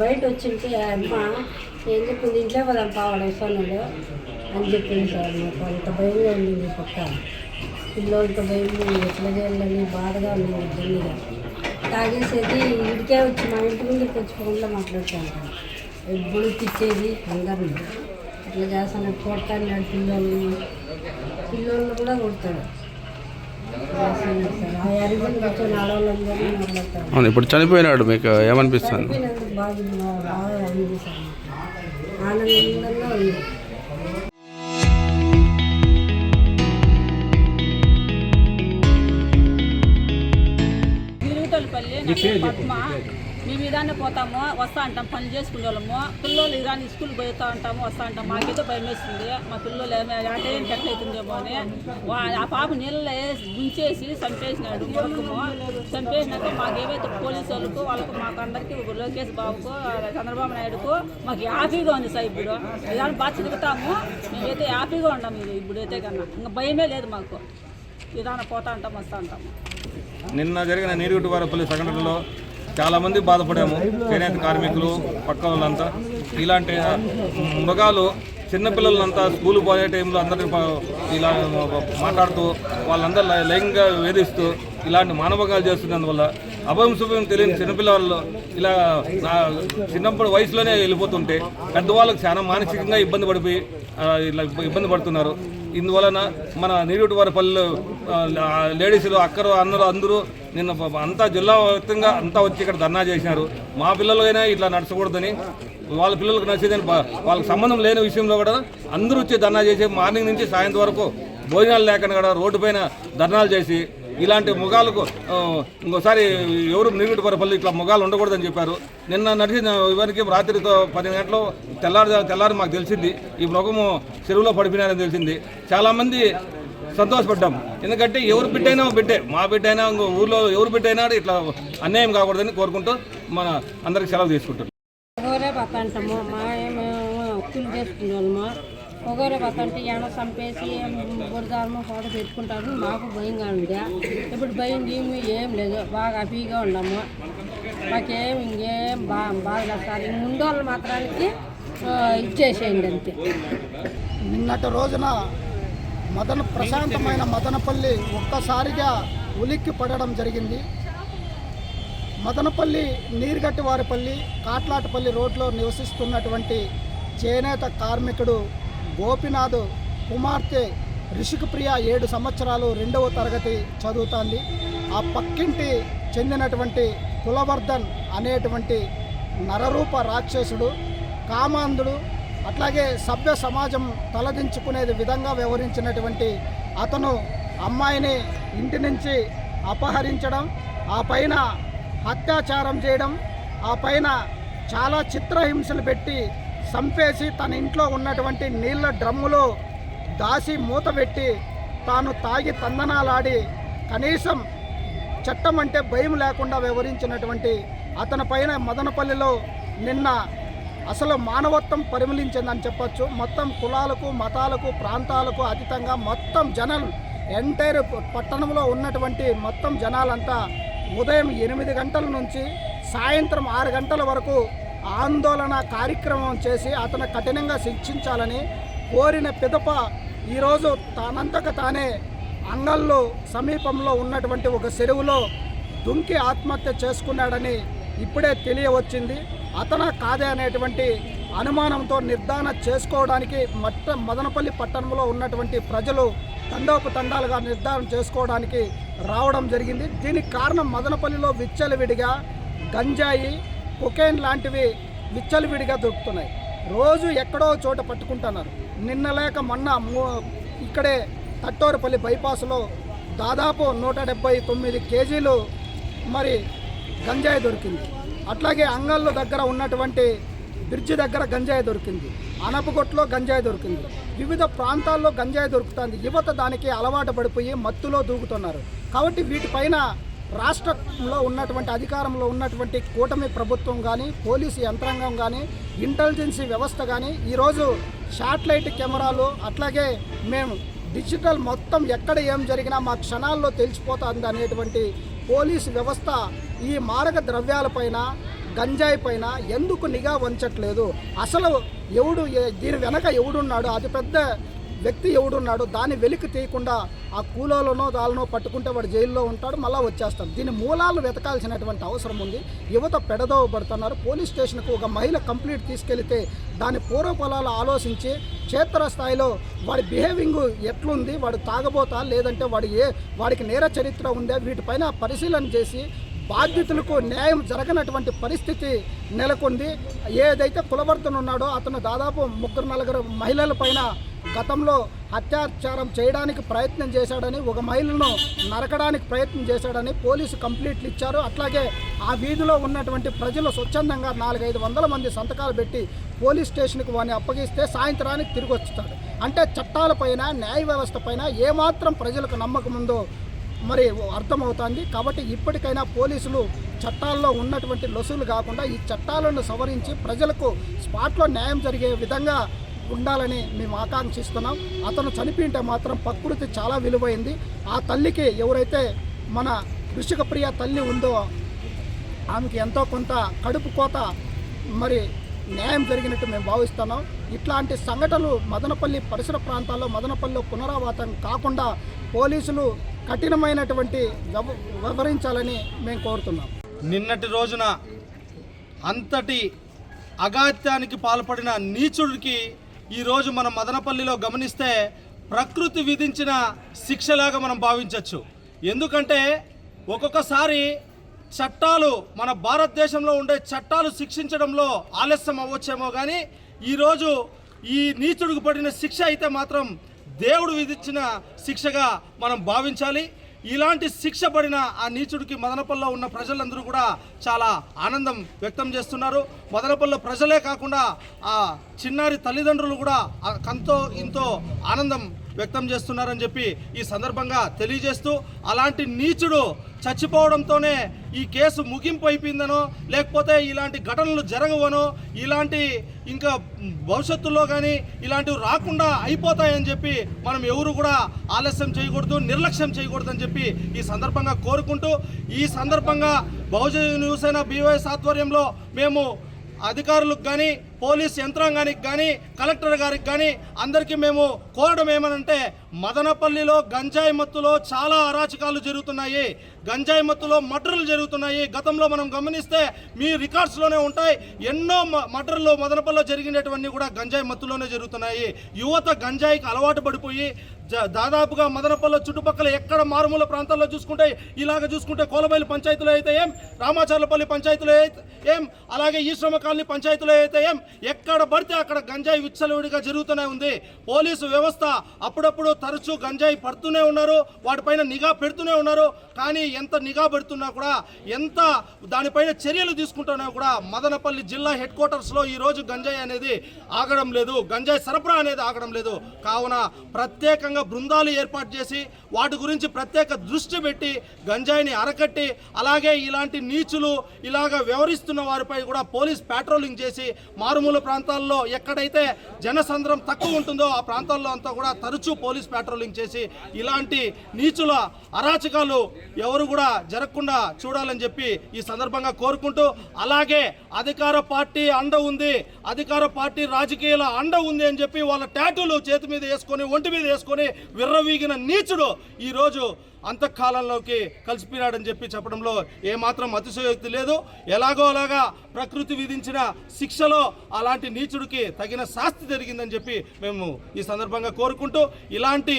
బయట వచ్చింటే అమ్మ ఏం చెప్పింది, ఇంట్లో పదాం పావాడు వస్తున్నాడు అని చెప్పింది సార్. మాకు అంత భయంగా ఉండింది. పక్క పిల్లలతో భయం ఎట్లా చేయాలని బాధగా ఉంది. ఇబ్బందిగా తాగేసేది ఇంటికే వచ్చి మా ఇంటి ముందుకు వచ్చి ఫోన్లో మాట్లాడుతూ ఉంటాను. ఎప్పుడు పిచ్చేది అందరినీ ఇట్లా చేస్తాను. కొడతాను పిల్లల్ని కూడా కొడతాడు. ఇప్పుడు చనిపోయినాడు, మీకు ఏమనిపిస్తుంది? బాగా అనిపిస్తుంది, ఆనందంగా ఉంది. పద్మ, మేము ఇదాన్ని పోతాము వస్తా అంటాం, పని చేసుకునే వాళ్ళము. పిల్లలు ఇదాన్ని స్కూల్ పోతా ఉంటాము వస్తా అంటాం. మాకైతే భయం వేస్తుంది. మా పిల్లలు అంటే ఎట్లా అవుతుందేమో అని. ఆ పాప నీళ్ళలో గుంచేసి చంపేసినాడు. మొక్కము చంపేసినాక మాకేమైతే పోలీసు వాళ్ళకు మాకు అందరికీ లోకేష్ బాబుకు చంద్రబాబు నాయుడుకు మాకు హ్యాపీగా ఉంది సార్. ఇప్పుడు ఇదాన్ని బాగా తిరుగుతాము. మేమైతే హ్యాపీగా ఉన్నాము. ఇప్పుడైతే కన్నా ఇంకా భయమే లేదు మాకు. ఇదాన్ని పోతా అంటాం వస్తా అంటాము. నిన్న జరిగిన నీరుగుట్టువారపల్లి సంఘటనలో చాలామంది బాధపడాము. చేనేత కార్మికులు, పక్క వాళ్ళంతా. ఇలాంటి మృగాలు చిన్నపిల్లలంతా స్కూల్ పోయే టైంలో అందరినీ ఇలా మాట్లాడుతూ వాళ్ళందరూ లైంగికంగా వేధిస్తూ ఇలాంటి మానభంగాలు చేస్తున్నందువల్ల అభయం శుభ్యం తెలియని చిన్నపిల్లలు ఇలా చిన్నప్పుడు వయసులోనే వెళ్ళిపోతుంటే పెద్దవాళ్ళకి చాలా మానసికంగా ఇబ్బంది పడిపోయి ఇలా ఇబ్బంది పడుతున్నారు. ఇందువలన మన నీరుగుట్టువారపల్లిలో లేడీసులు అక్కరు అందరూ నిన్న అంతా జిల్లా వ్యాప్తంగా అంతా వచ్చి ఇక్కడ ధర్నా చేసినారు. మా పిల్లలైనా ఇట్లా నడచకూడదని, వాళ్ళ పిల్లలకు నచ్చేదని, వాళ్ళకి సంబంధం లేని విషయంలో కూడా అందరూ వచ్చి ధర్నా చేసి మార్నింగ్ నుంచి సాయంత్రం వరకు భోజనాలు లేకుండా కూడా రోడ్డు పైన ధర్నాలు చేసి ఇలాంటి మృగాలకు ఇంకోసారి ఎవరు నీరుగుట్టువారపల్లి ఇట్లా మృగాలు ఉండకూడదని చెప్పారు. నిన్న నడిచిన ఇవరికి రాత్రితో 10 గంటలు తెల్లారి మాకు తెలిసింది ఈ మృగము చెరువులో పడిపోయినారని తెలిసింది. చాలామంది సంతోషపడ్డాం. ఎందుకంటే ఎవరు బిడ్డైనా బిడ్డే, మా బిడ్డైనా ఊళ్ళో ఎవరు బిడ్డైనా ఇట్లా అన్యాయం కాకూడదని కోరుకుంటూ మన అందరికి సెలవు తీసుకుంటాం. ఒకరే పక్కంటాము, మా ఏమో కూలి చేసుకున్నాము. ఒకరే పక్కంటే ఏమో చంపేసి బురదాము ఫోట పెట్టుకుంటారు. మాకు భయంగా ఉండే. ఇప్పుడు భయం ఏం లేదు, బాగా హ్యాపీగా ఉన్నాము. మాకేం ఇంకేం బాగా సార్ ముందోళ్ళు మాత్రానికి ఇచ్చేసేయండి అంతే. నిన్నటి రోజున ప్రశాంతమైన మదనపల్లి ఒక్కసారిగా ఉలిక్కి పడడం జరిగింది. మదనపల్లి నీరుగట్టివారిపల్లి కాట్లాటపల్లి రోడ్లో నివసిస్తున్నటువంటి చేనేత కార్మికుడు గోపినాథ్ కుమార్తె రిషికప్రియ 7 సంవత్సరాలు 2వ తరగతి చదువుతోంది. ఆ పక్కింటి చెందినటువంటి కులవర్ధన్ అనేటువంటి నరరూప రాక్షసుడు, కామాంధుడు, అట్లాగే సభ్య సమాజం తలదించుకునేది విధంగా వ్యవహరించినటువంటి అతను అమ్మాయిని ఇంటి నుంచి అపహరించడం, ఆ పైన అత్యాచారం చేయడం, ఆ పైన చాలా చిత్రహింసలు పెట్టి చంపేసి తన ఇంట్లో ఉన్నటువంటి నీళ్ళ డ్రమ్ములో దాసి మూత పెట్టి తాను తాగి తందనాలాడి కనీసం చట్టం అంటే భయం లేకుండా వ్యవహరించినటువంటి అతని పైన మదనపల్లిలో నిన్న అసలు మానవత్వం పరిమళించిందని చెప్పచ్చు. మొత్తం కులాలకు, మతాలకు, ప్రాంతాలకు అతీతంగా మొత్తం జనాలు ఎంటైర్ పట్టణంలో ఉన్నటువంటి మొత్తం జనాలంతా ఉదయం 8 గంటల నుంచి సాయంత్రం 6 గంటల వరకు ఆందోళన కార్యక్రమం చేసి అతను కఠినంగా శిక్షించాలని కోరిన పిదప ఈరోజు తానంతక తానే అంగల్లో సమీపంలో ఉన్నటువంటి ఒక చెరువులో దుంకి ఆత్మహత్య చేసుకున్నాడని ఇప్పుడే తెలియవచ్చింది. అతను కాదే అనేటువంటి అనుమానంతో నిర్ధారణ చేసుకోవడానికి మదనపల్లి పట్టణంలో ఉన్నటువంటి ప్రజలు తండోపతండాలుగా నిర్ధారణ చేసుకోవడానికి రావడం జరిగింది. దీనికి కారణం మదనపల్లిలో విచ్చలవిడిగా గంజాయి, కొకైన్ లాంటివి విచ్చలవిడిగా దొరుకుతున్నాయి. రోజు ఎక్కడో చోట పట్టుకుంటున్నారు. నిన్న లేక మొన్న ఇక్కడే తట్టోరుపల్లి బైపాస్లో దాదాపు 179 కేజీలు మరి గంజాయి దొరికింది. అట్లాగే అంగళ్ళు దగ్గర ఉన్నటువంటి బ్రిడ్జి దగ్గర గంజాయి దొరికింది. అనపగొట్లో గంజాయి దొరికింది. వివిధ ప్రాంతాల్లో గంజాయి దొరుకుతుంది. యువత దానికి అలవాటు పడిపోయి మత్తులో దూకుతున్నారు. కాబట్టి వీటిపైన రాష్ట్రంలో ఉన్నటువంటి అధికారంలో ఉన్నటువంటి కూటమి ప్రభుత్వం కానీ, పోలీసు యంత్రాంగం కానీ, ఇంటెలిజెన్సీ వ్యవస్థ కానీ ఈరోజు శాటిలైట్ కెమెరాలు, అట్లాగే మేము డిజిటల్ మొత్తం ఎక్కడ ఏం జరిగినా మా క్షణాల్లో తెలిసిపోతుంది అనేటువంటి పోలీసు వ్యవస్థ ఈ మారక ద్రవ్యాలపైన, గంజాయి పైన ఎందుకు నిఘా వంచట్లేదు? అసలు దీని వెనక ఎవడున్నాడు, అతిపెద్ద వ్యక్తి ఎవడున్నాడు, దాన్ని వెలికి తీయకుండా ఆ కూలోలనో దాలనో పట్టుకుంటే వాడు జైల్లో ఉంటాడు, మళ్ళీ వచ్చేస్తాడు. దీని మూలాలు వెతకాల్సినటువంటి అవసరం ఉంది. యువత పెడదోవ పడుతున్నారు. పోలీస్ స్టేషన్కు ఒక మహిళ కంప్లీట్ తీసుకెళ్తే దాని పూర్వఫలాలు ఆలోచించి క్షేత్రస్థాయిలో వాడి బిహేవింగ్ ఎట్లుంది, వాడు తాగబోతా లేదంటే వాడికి నేర చరిత్ర ఉందా, వీటిపైన పరిశీలన చేసి బాధ్యతలకు న్యాయం జరగనటువంటి పరిస్థితి నెలకొంది. ఏదైతే కులవర్ధన్ ఉన్నాడో అతను దాదాపు 3-4 మహిళల పైన గతంలో అత్యాచారం చేయడానికి ప్రయత్నం చేశాడని, ఒక మహిళను నరకడానికి ప్రయత్నం చేశాడని పోలీసు కంప్లైంట్లు ఇచ్చారు. అట్లాగే ఆ వీధిలో ఉన్నటువంటి ప్రజలు స్వచ్ఛందంగా 400-500 మంది సంతకాలు పెట్టి పోలీస్ స్టేషన్కి వాడిని అప్పగిస్తే సాయంత్రానికి తిరిగి వచ్చాడు. అంటే చట్టాలపైన, న్యాయ వ్యవస్థ పైన ఏమాత్రం ప్రజలకు నమ్మకం ఉందో మరి అర్థమవుతుంది. కాబట్టి ఇప్పటికైనా పోలీసులు చట్టాల్లో ఉన్నటువంటి లొసులు కాకుండా ఈ చట్టాలను సవరించి ప్రజలకు స్పాట్లో న్యాయం జరిగే విధంగా ఉండాలని మేము ఆకాంక్షిస్తున్నాం. అతను చనిపోయింటే మాత్రం ప్రకృతి చాలా విలువైంది. ఆ తల్లికి, ఎవరైతే మన ఋషికప్రియ తల్లి ఉందో ఆమెకి ఎంతో కొంత కడుపు కోత మరి న్యాయం జరిగినట్టు మేము భావిస్తున్నాం. ఇట్లాంటి సంఘటనలు మదనపల్లి పరిసర ప్రాంతాల్లో, మదనపల్లిలో పునరావృతం కాకుండా పోలీసులు కఠినమైనటువంటి వ్యవహరించాలని మేము కోరుతున్నాం. నిన్నటి రోజున అంతటి అగాత్యానికి పాల్పడిన నీచుడికి ఈరోజు మనం మదనపల్లిలో గమనిస్తే ప్రకృతి విధించిన శిక్షలాగా మనం భావించవచ్చు. ఎందుకంటే ఒక్కొక్కసారి చట్టాలు, మన భారతదేశంలో ఉండే చట్టాలు శిక్షించడంలో ఆలస్యం అవ్వచ్చేమో కానీ ఈరోజు ఈ నీచుడికి పడిన శిక్ష అయితే మాత్రం దేవుడు విధించిన శిక్షగా మనం భావించాలి. ఇలాంటి శిక్ష పడిన ఆ నీచుడికి మదనపల్లిలో ఉన్న ప్రజలందరూ కూడా చాలా ఆనందం వ్యక్తం చేస్తున్నారు. మదనపల్లిలో ప్రజలే కాకుండా ఆ చిన్నారి తల్లిదండ్రులు కూడా కంతో ఇంతో ఆనందం వ్యక్తం చేస్తున్నారని చెప్పి ఈ సందర్భంగా తెలియజేస్తూ, అలాంటి నీచుడు చచ్చిపోవడంతోనే ఈ కేసు ముగింపు అయిపోయిందనో, లేకపోతే ఇలాంటి ఘటనలు జరగవనో, ఇలాంటి ఇంకా భవిష్యత్తులో కానీ ఇలాంటివి రాకుండా అయిపోతాయని చెప్పి మనం ఎవరు కూడా ఆలస్యం చేయకూడదు, నిర్లక్ష్యం చేయకూడదు అని చెప్పి ఈ సందర్భంగా కోరుకుంటూ, ఈ సందర్భంగా బహుజన యువసేన BYS ఆధ్వర్యంలో మేము అధికారులకు కానీ, పోలీస్ యంత్రాంగానికి కానీ, కలెక్టర్ గారికి కానీ అందరికీ మేము కోరడం ఏమనంటే, మదనపల్లిలో గంజాయి మత్తులో చాలా అరాచకాలు జరుగుతున్నాయి, గంజాయి మత్తులో మర్డర్లు జరుగుతున్నాయి. గతంలో మనం గమనిస్తే మీ రికార్డ్స్లోనే ఉంటాయి, ఎన్నో మర్డర్లు మదనపల్లిలో జరిగినటువంటి కూడా గంజాయి మత్తులోనే జరుగుతున్నాయి. యువత గంజాయికి అలవాటు పడిపోయి దాదాపుగా మదనపల్లి చుట్టుపక్కల ఎక్కడ మారుమూల ప్రాంతాల్లో చూసుకుంటే కోలబైలు పంచాయతీలో అయితే ఏం, రామాచర్లపల్లి పంచాయతీలో అయితే ఏం, అలాగే ఈశ్రమ కాలనీ పంచాయతీలో అయితే ఏం, ఎక్కడ పడితే అక్కడ గంజాయి విచ్చలవిడిగా జరుగుతూనే ఉంది. పోలీసు వ్యవస్థ అప్పుడప్పుడు తరచూ గంజాయి పడుతూనే ఉన్నారు, వాటిపైన నిఘా పెడుతూనే ఉన్నారు. కానీ ఎంత నిఘా పెడుతున్నా కూడా, ఎంత దానిపైన చర్యలు తీసుకుంటున్నా కూడా మదనపల్లి జిల్లా హెడ్ క్వార్టర్స్లో ఈరోజు గంజాయి అనేది ఆగడం లేదు, గంజాయి సరఫరా అనేది ఆగడం లేదు. కావున ప్రత్యేకంగా బృందాలు ఏర్పాటు చేసి వాటి గురించి ప్రత్యేక దృష్టి పెట్టి గంజాయిని అరకట్టి, అలాగే ఇలాంటి నీచులు ఇలాగ వ్యవహరిస్తున్న వారిపై కూడా పోలీస్ పాట్రోలింగ్ చేసి మారుమూల ప్రాంతాల్లో ఎక్కడైతే జనసంద్రం తక్కువ ఉంటుందో ఆ ప్రాంతాల్లో అంతా కూడా తరచూ పోలీస్ పాట్రోలింగ్ చేసి ఇలాంటి నీచుల అరాచకాలు ఎవరు కూడా జరగకుండా చూడాలని చెప్పి ఈ సందర్భంగా కోరుకుంటూ, అలాగే అధికార పార్టీ అండ ఉంది, అధికార పార్టీ రాజకీయాల అండ ఉంది అని చెప్పి వాళ్ళ టాటూలు చేతి మీద వేసుకొని, ఒంటి మీద వేసుకొని విర్రవీగిన నీచుడు ఈరోజు అంతఃకాలంలోకి కలిసిపోయినాడని చెప్పి చెప్పడంలో ఏమాత్రం అతిశయోక్తి లేదు. ఎలాగో అలాగా ప్రకృతి విధించిన శిక్షలో అలాంటి నీచుడికి తగిన శాస్తి జరిగిందని చెప్పి మేము ఈ సందర్భంగా కోరుకుంటూ, ఇలాంటి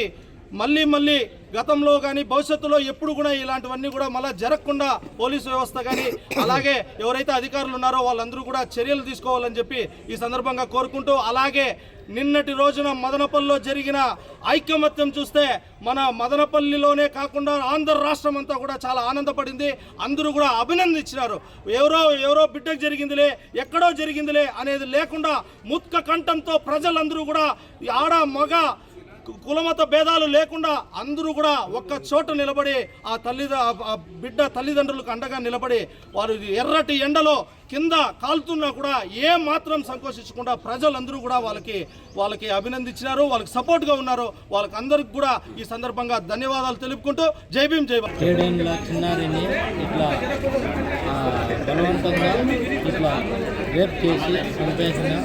మళ్ళీ గతంలో కానీ భవిష్యత్తులో ఎప్పుడు కూడా ఇలాంటివన్నీ కూడా మళ్ళీ జరగకుండా పోలీసు వ్యవస్థ కానీ, అలాగే ఎవరైతే అధికారులు ఉన్నారో వాళ్ళందరూ కూడా చర్యలు తీసుకోవాలని చెప్పి ఈ సందర్భంగా కోరుకుంటూ, అలాగే నిన్నటి రోజున మదనపల్లిలో జరిగిన ఐకమత్యం చూస్తే మన మదనపల్లిలోనే కాకుండా ఆంధ్ర రాష్ట్రం అంతా కూడా చాలా ఆనందపడింది. అందరూ కూడా అభినందించినారు. ఎవరో బిడ్డకు జరిగిందిలే, ఎక్కడో జరిగిందిలే అనేది లేకుండా ముత్క కంఠంతో ప్రజలందరూ కూడా ఆడ మగ కులమత భేదాలు లేకుండా అందరూ కూడా ఒక్క చోట నిలబడి ఆ బిడ్డ తల్లిదండ్రులకు అండగా నిలబడి, వారు ఎర్రటి ఎండలో కింద కాలుతున్నా కూడా ఏ మాత్రం సంకోచించకుండా ప్రజలందరూ కూడా వాళ్ళకి అభినందించినారు, వాళ్ళకి సపోర్ట్గా ఉన్నారు. వాళ్ళకి అందరికి కూడా ఈ సందర్భంగా ధన్యవాదాలు తెలుపుకుంటూ జై భీమ్ జై భారత్. చిన్నారిని ఇట్లా బలవంతంగా ఇట్లా రేప్ చేసి చంపేసిన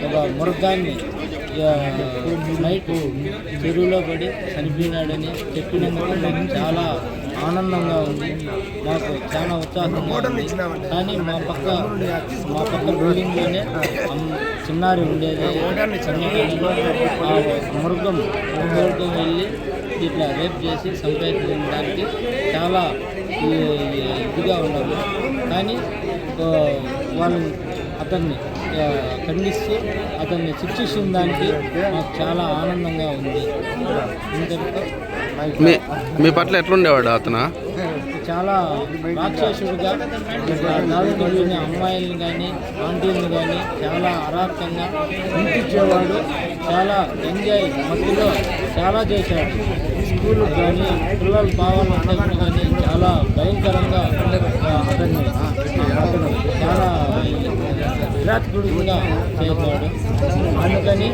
ఒక మృగాన్ని నైట్ చెరువులో పడి చనిపోయినాడని చెప్పినందుకు మాకు చాలా ఆనందంగా ఉంది, మాకు చాలా ఉత్సాహంగా ఉంది. కానీ మా పక్క బిల్డింగ్లోనే చిన్నారి ఉండేది. ఆ మృగం వెళ్ళి ఇట్లా రేప్ చేసి చంపేయడానికి చాలా ఇదిగా ఉన్నారు. కానీ వాళ్ళు అతన్ని ఖండిస్తూ అతన్ని శిక్షించిన దానికి మాకు చాలా ఆనందంగా ఉంది. ఇంతటితో మీ పట్ల ఎట్లుండేవాడు అతను? చాలా రాక్షసుడిగా దాదాపు అమ్మాయిలను కానీ ఆంటీలను కానీ చాలా అరాచకంగా ఇంటిచ్చేవాడు. చాలా ఎంజాయ్ మధ్యలో చాలా చేశాడు. స్కూల్కి కానీ పిల్లలు బాగున్నప్పుడు కానీ చాలా భయంకరంగా అతను చాలా విరాట్కుడిగా చేశాడు. అందుకని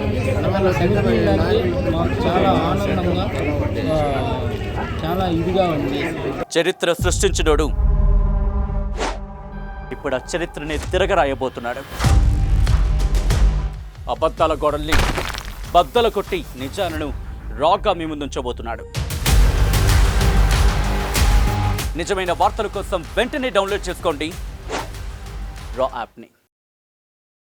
అలా చనిపోయడానికి మాకు చాలా ఆనందంగా చాలా ఇదిగా ఉంది. చరిత్ర సృష్టించినోడు ఇప్పుడు ఆ చరిత్రని తిరగరాయబోతున్నాడు. అబద్ధాల గోడల్ని బద్దలు కొట్టి నిజాలను రాగా మీ ముందుంచబోతున్నాడు. నిజమైన వార్తల కోసం వెంటనే డౌన్లోడ్ చేసుకోండి రా యాప్ని.